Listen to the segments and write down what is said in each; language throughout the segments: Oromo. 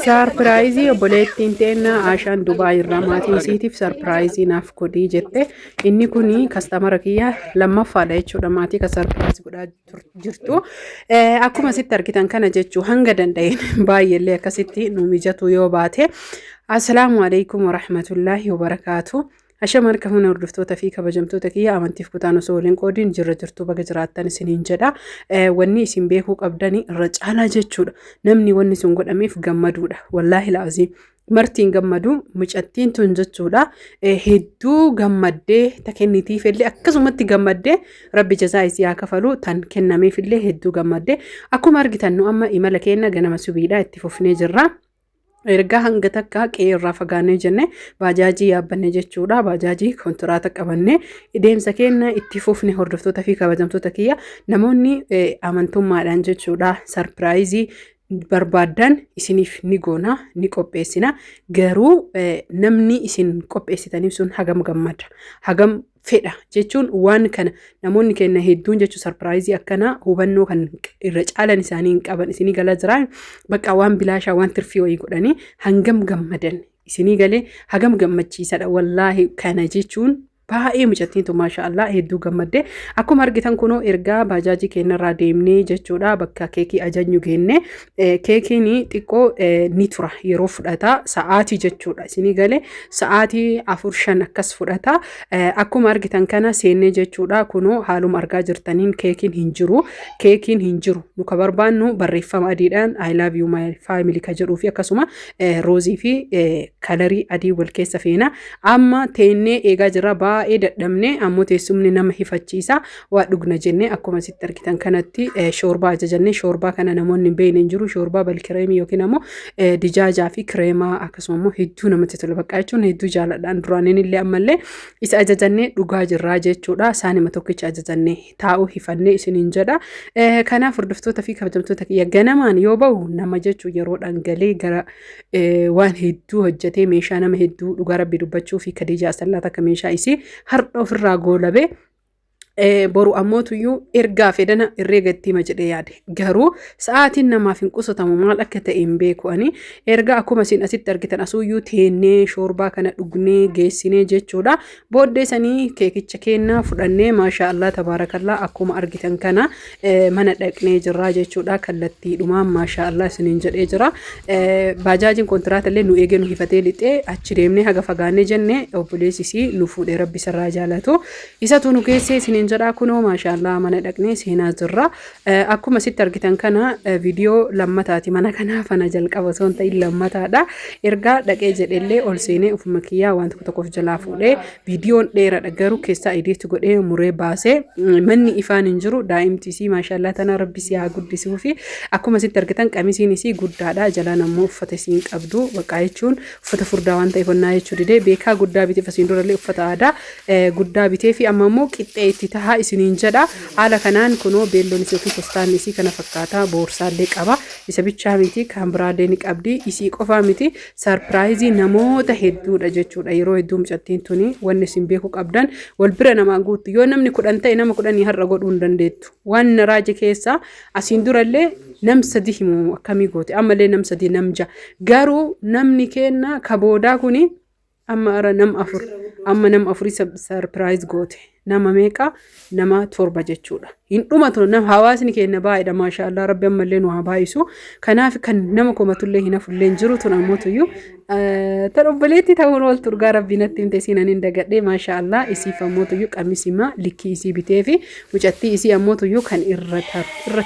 Sarpiraayizii obboleettiin teenya Ashaan Dubaay irraa maatii isiitiif sarpiraayizii naaf godhii jette. Inni kun kastamara kiyya lammaffaadha jechuudha. Maatii kan sarpiraayizii godhaa jirtu. Akkuma sitti argitan kana jechuu hanga danda'een baay'eellee akkasitti nu mijatu yoo baate. Assalaamu alaikum warahmatullaahi wabarakaatu. Ashama harka hunda hordoftoota fi kabajamtoota kiyya amantiif kutaan osoo waliin qoodiin jirra jirtu baga jiraattan isiniin jedha. Wanni isin beekuu qabdanii irra caalaa jechuudha. Namni wanni sun godhameef gammaduudha. Wallaahi la'azii martiin gammadu mucattiin tun jechuudha. Hedduu gammaddee ta kennitiif illee akkasumatti gammaddee rabbi jazaa isii haa kafalu tan kennameef illee hedduu gammaddee akkuma argitan nu amma imala keenya ganama subiidhaa itti fufnee jirra. Erga hanga takka qeerraa fagaannee jenne baajaajii yaabbanne jechuudha. Baajaajii kontiraata qabanne deemsa keenya itti fufne hordoftoota fi kabajamtoota kiyya namoonni amantummaadhaan jechuudha sarpiraayizii barbaadan isiniif ni goona ni qopheessina. Garuu namni isin qopheessitaniif sun hagam gammada hagam fedha jechuun waan kana namoonni kenna hedduun jechuu sarpiraayizii akkana hubannoo kan irra caalan isaanii qaban isinii galaa jiraan bakka waan bilaashaa waan tirfii wayii godhanii hangam gammadan isinii galee hagam gammachiisadha wallaahi kana jechuun. Baay'ee mucattiin tun maashaallah hedduu gammadde akkuma argitan kunoo ergaa baajaajii keenyarraa deemnee jechuudha bakka keekii ajajnu geenne keekiin xiqqoo ni tura yeroo fudhata sa'aatii jechuudha isinii galee sa'aatii 4-5 akkas fudhata akkuma argitan kana seennee jechuudha kunoo haaluma argaa jirtaniin keekiin hin jiru nuka barbaannu barreeffama adiidhaan I love you my family ka jedhuu fi akkasuma roozii fi kalarii adii wal keessa feena amma teennee eegaa jirra baay'ee dadhabne ammoo teessumni nama hifachiisa waa dhugna jenne akkuma sitti argitan kanatti shoorbaa ajajannee shoorbaa kana namoonni hin beekne hin jiru shoorbaa balkireemii yookiin ammoo dijaajaa fi kireemaa akkasuma ammoo hedduu namatti tola bakka jechuun hedduu jaaladhaan duraaniin illee ammallee isa ajajannee dhugaa jirraa jechuudha saanima tokkicha ajajannee taa'uu hifannee isiniin jedha kanaaf hordoftoota fi kabajamtoota kiyya ganamaan yoo bahu nama jechuu yeroo dhangalee gara waan hedduu hojjetee meeshaa nama hedduu dhugaa rabbi dubbachuu fi kadijaa sallaata akka meeshaa isii har'a ofirraa goolabee boru ammootuyyuu ergaa fedana irreegatti hima jedhee yaade garuu sa'aatiin namaaf hin qusatamu maal akka ta'e hin beeku ani ergaa akkuma isin asitti argitan asuuyyuu teennee shoorbaa kana dhugnee geessinee jechuudha booddee sanii keekicha kennaa fudhannee maashaallah tabaarakallaa akkuma argitan kana mana dhaqnee jirraa jechuudha kallattii dhumaan maashaallah isiniin jedhee jira baajaajiin kontiraata illee nu eegee nu hifatee lixee achi deemnee haga fagaannee jennee obboleessisii nu fuudhee rabbi sarraa jaalatu isatu nu geessee isiniin jedha kunoo maashaallah mana dhaqnee seenaa jirra akkuma sitti argitan kana viidiyoo lammataati mana kanaaf ana jalqaba osoo hin ta'in lammataadha ergaa dhaqee jedhellee ol seenee ufuma kiyyaa waan tokkoof jalaa fuudhee viidiyoon dheeraadha garuu keessaa idiitti godhee muree baasee manni ifaan hin jiru daa'imtiisii maashaallah tana rabbi si haa guddisuu fi akkuma sitti argitan qamisiin isii guddaadha jalaan ammoo uffata isiin qabdu bakka jechuun uffata furdaa waan ta'eef onnaa jechuu didee beekaa guddaa biteef asiin durallee uffata aadaa guddaa bitee fi amma ammoo qixxee itti tahaa isiniin jedha haala kanaan kunoo beelloon isii fi postaan isii kana fakkaata boorsaallee qaba isa bichaa miti kan biraallee ni qabdi isii qofaa miti sarpiraayizii namoota hedduudha jechuudha yeroo hedduu mucattiin tuni wanni isin beekuu qabdan wal bira namaa guutu yoo namni 10 ta'e nama 10 har'a godhuu hin dandeettu waan raaje keessa asiin durallee nam 3 himu akkamii goote ammallee nam 3 nam 6 garuu namni kenna kaboodaa kuni amma ara nam 4 amma nam 4 sarpiraayiz goote nama meeqa nama 7 jechuudha hin dhumatu nam hawaasni keenya baay'eedha maashaallah rabbi ammallee nu haa baay'isu kanaaf kan nama komatullee hin hafullee jiru tun ammotuyyuu tan obboleetti ta'uun wal turgaa rabbi natti himte isiin hin dagadhee maashaallah isiif ammotuyyuu qamisima likkii isii bitee fi mucattii isii ammotuyyuu kan irra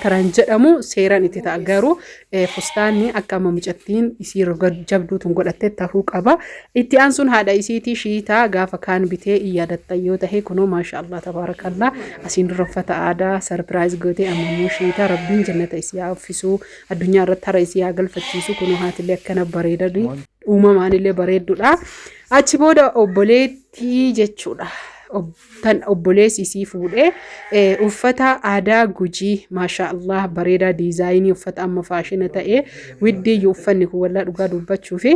taran jedhamu seeraan itti ta'a garuu fustaanni akka amma mucattiin isii jabduu tun godhattee ta'uu qaba itti aansuun haadha isiitii shiitaa gaafa kaan bitee iyyadatta yoo ta'e kunoo maashaallah tabarakallah asiin dura uffata aadaa sarpiraayiz gootee ammoo shiitaa rabbiin jannata isii haa uffisuu addunyaa irratti hara isii haa galfachiisu kunoo haatilee akkana bareedadhi uumamaan illee bareedduudha achi booda obboleettii jechuudha tan obboleessi isii fuudhee uffata aadaa Gujii maashaallah bareedaa diizaayinii uffata amma faashina ta'e widdii uffanni kun wallaa dhugaa dubbachuu fi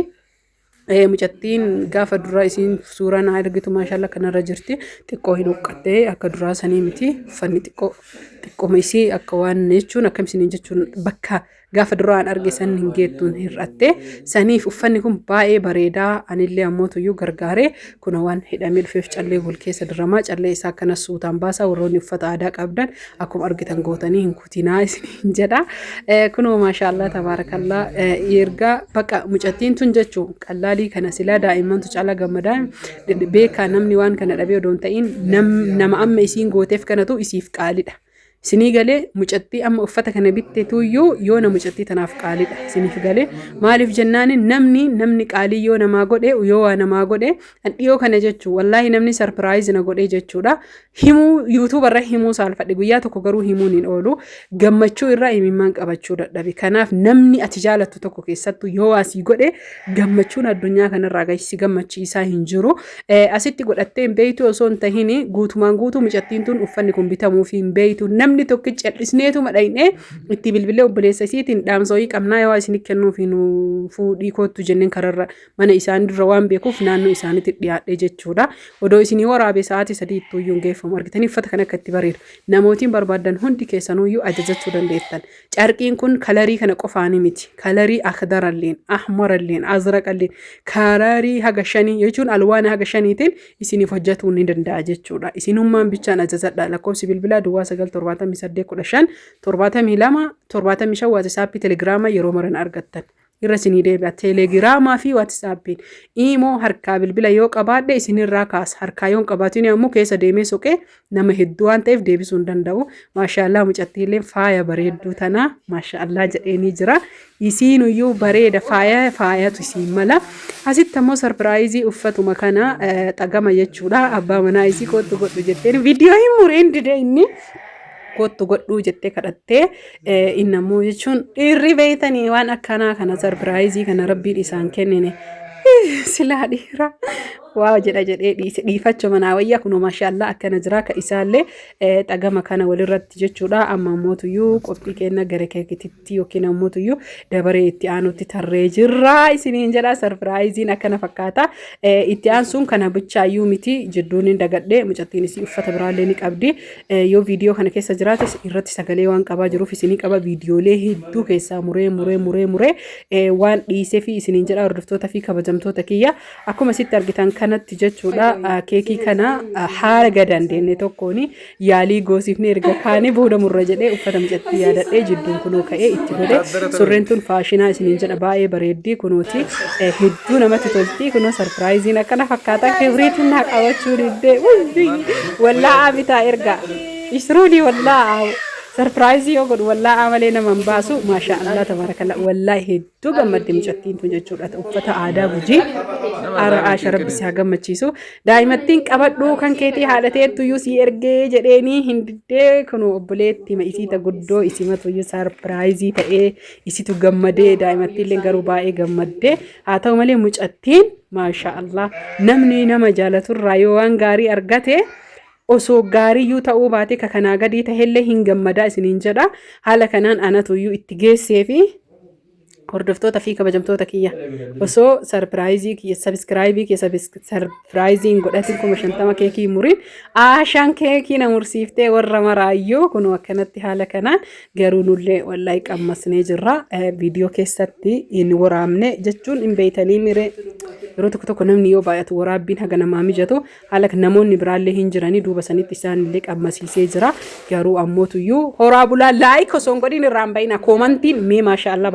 mucattiin gaafa duraa isiin suuraan argitu maashaallah kanarra jirti xiqqoo hin uqqattee akka duraa sanii miti uffanni xiqqoo isii akka waan jechuun akkam isiniin jechuun bakka gaafa duraan arge san hin geettuun hir'atte saniif uffanni kun baay'ee bareedaa anillee ammootuyyuu gargaaree kun waan hidhamee dhufeef callee wal keessa diramaa callee isaa akkana suutaan baasaa warroonni uffata aadaa qabdan akkuma argitan gootanii hin kutinaa isiniin jedha kunoo maashaallah tabaarakallaa erga baqa mucattiin tun jechuun qallaalii kana silaa daa'immantu caalaa gammadaa beekaa namni waan kana dhabee odoon ta'in nama amma isiin gooteef kanatu isiif qaalidha. Sinii galee mucattii amma uffata kana bitteetuyyuu yoo na mucattii tanaaf qaalidha. Siniif galee maaliif jennaan namni qaalii yoo namaa godhe yoo waa namaa godhe dhiyoo kana jechuu wallaahi namni sarpiraayiz na godhee jechuudha. Himuu yuutuub irra himuu saalfadhe guyyaa tokko garuu himuun hin oolu gammachuu irraa himimmaan qabachuu dadhabe. Kanaaf namni ati jaalattu tokko keessattuu yoo waasii godhe gammachuun addunyaa kanarraa gahisii gammachiisaa hin jiru. Asitti godhattee hin beeytu osoo hin tahin guutumaan guutuu mucattiin tun uffanni kun bitamuuf hin beeytu. Namni tokko callisneetu madhaynee itti bilbilee obboleessa isiitiin dhaamsooyii qabnaa yoo isin kennuuf hin fuudhii kootu jenneen kararra mana isaanii dura waan beekuuf naannoo isaaniitti dhiyaadhee jechuudha. Odoo isinii waraabee sa'aatii 3 iyyuu geeffamu argitanii uffata kana akka itti bareedu namootiin barbaadan hundi keessanuyyuu ajajachuu dandeettan. Carqiin kun kalarii kana qofaanii miti. Kalarii akdaralleen, ahmaralleen, azraqalleen, kalarii haga 5 jechuun alwaana haga 5tiin isiniif hojjetuu ni danda'a jechuudha. Isinummaan bichaan ajajadha. Lakkoofsi bilbilaa duwwaa 97815 72 75 WhatsApp Telegram yeroo maran argattan. Irra isinii deebi'a teelegiraamaa fi waatsaappiin imoo harkaa bilbila yoo qabaadhe isinirraa kaasa harkaa yoo qabaatiin ammoo keessa deemee soqee nama hedduu waan ta'eef deebisuu hin danda'u. Maashaallah mucattiillee faaya bareedduu tanaa maashaallah jedheenii jira. Isiinuyyuu bareeda faayatu isiin mala. Asitti ammoo sarpiraayizii uffatuma kana xagama jechuudha. Abbaa manaa isii kootu godhu jetteen viidiyoo hin mureen dide inni. Kootu godhuu jettee kadhattee innammoo jechuun dhiirri beeytanii waan akkanaa kana sarpiraayizii kana rabbiin isaan kennine silaa dhiira waa jedhee dhiifachuu manaa wayyaa kunoo maashaallah akkana jira ka isaallee xagama kana walirratti jechuudha. Amma ammootuyyuu qophii kenna gara keekititti yookiin ammootuyyuu dabaree itti aanutti tarree jirra isiniin jedha. Sarpiraayiziin akkana fakkaata. Itti aansuun kana bichaayyuu miti jidduun hin dagadhee mucattiin isii uffata biraallee ni qabdi. Yoo viidiyoo kana keessa jiraate irratti sagalee waan qabaa jiruuf isinii qaba viidiyoolee hedduu keessaa muree waan dhiisee fi isiniin jedha hordoftoota fi kabajamtoota kiyya akkuma sitti argitan kanatti jechuudha. Keekii kana haala gadandeenye tokkoon yaalii goosifne erga kaane booda murra jedhee uffata mucattii yaadadhee jidduun kunoo ka'ee itti godhe. Surreen tun faashinaa isiniin jedha baay'ee bareeddii kunooti hedduu namatti tolti. Kunoo sarpiraayiziin akkana fakkaata kebriitiin naa qabachuu diddee wallaa bitaa erga isruudii wallaa sarpiraayizii yoo godhu wallaa amalee naman baasu maashaallah tabarakallah wallaa hedduu gammadde mucattiin tun jechuudha. Uffata aadaa Gujii Aasha rabbisi haa gammachiisu. Daa'imattiin qabadhuu kan keetii haadhateettuyyuu si ergee jedheenii hin diddee kunoo obboleetti isiita guddoo isimatuyyuu sarpiraayizii ta'ee isitu gammadee daa'imattiillee garuu baay'ee gammadde. Haa ta'u malee mucattiin maashaallah namni nama jaalaturraa yoo waan gaarii argate osoo gaariyyuu ta'uu baate kanaa gadii ta'ellee hin gammadaa isiniin jedha. Haala kanaan anatuyyuu itti geessee fi hordoftoota fi kabajamtoota kiyya osoo sarpiraayizii kiyya sabiskiraayibii kiyya sarpiraayiziin godhatin 50 keekii muriin Aashaan keekii na mursiiftee warra maraayyuu kunoo akkanatti haala kanaan garuu nullee wallaahi qammasnee jirra. Viidiyoo keessatti hin waraabne jechuun hin beeytanii miree yeroo tokko namni yoo baay'atu waraabbiin haga namaa mijatu haala namoonni biraallee hin jiranii duuba sanitti isaanillee qammasiisee jira. Garuu ammootuyyuu horaa bulaa laayik osoo hin godhin irraan bayina koomantiin mee maashaallah